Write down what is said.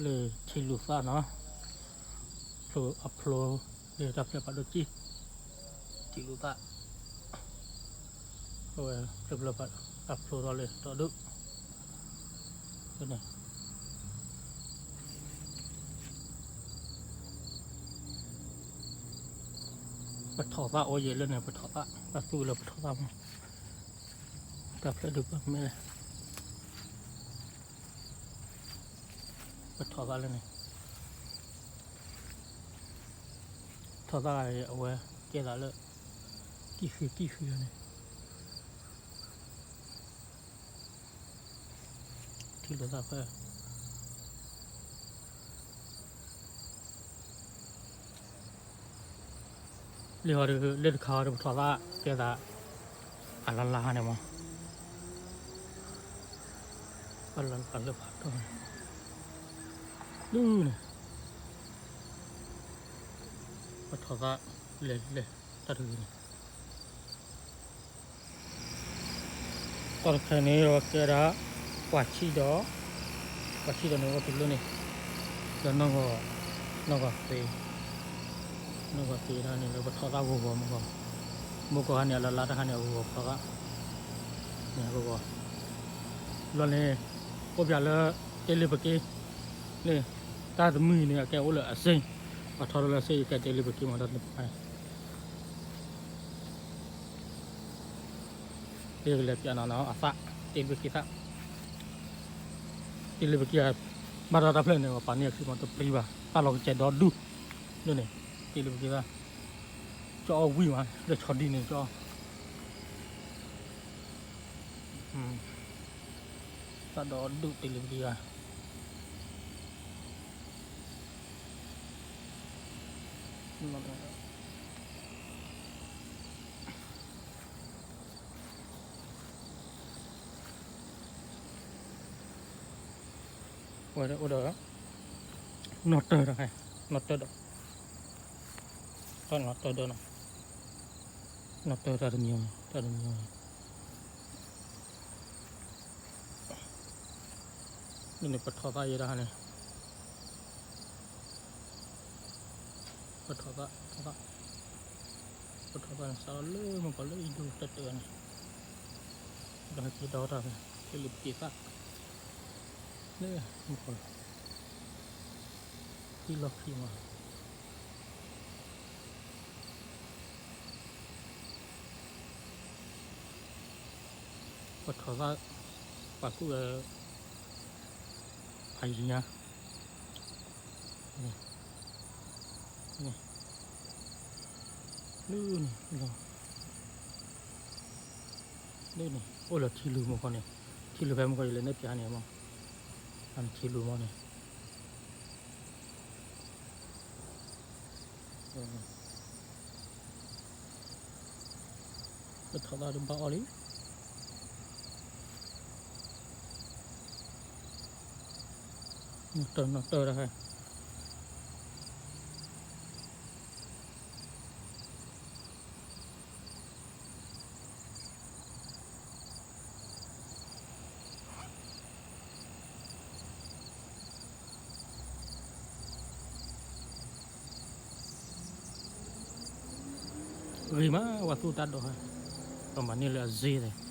le chilu sa no pro upload le dapat pada ci chilu ta rồi dapat upload oleh tak duk ini bắt thọ ta ôi lên này bắt thọ ta bắt tu là bắt thọ ta tập lại được không mấy này bắt thọ ta lên này thọ ta ở kia là lợi kỳ khứ này thì là ta phải lihat lihat kau ada betul kia tak ala ni mah ala lepas tu ni betul le tadi ni kalau kau ni kira waci dah ni waktu dulu ni dan naga pe nó có tí ra này nó có thọ ra gồ mua có hàng này là lát hàng này gồ thọ ra này gồ luôn này có bây giờ cái lưỡi bạc này ta từ mì này cái ô là xinh và thọ là xinh cái lưỡi bạc mà đặt này cái lưỡi bạc nó asa cái lưỡi bạc cái lưỡi bạc mà ra đáp lên này mà pani khi mà tập đi vào ta lo cái đó đu nữa này cái lưỡi bạc cho quý mà để cho đi này cho ta đó đủ tiền lưỡi bạc udah noter dah kan noter dah kan noter dah noter ada nhiều ini petok aja dah nih petok selalu mengkalo hidup tetean dah kita orang pilih kita nih mengkalo pilih kima petok paku phải gì nha này lư này đây này ôi là chi lư một con này chi lư về một con lên nếp giá này mà ăn chi lư một này bất thọ ra đừng bao đi nó tơ ra hay ghi má waktu tado hay còn mà như là gì này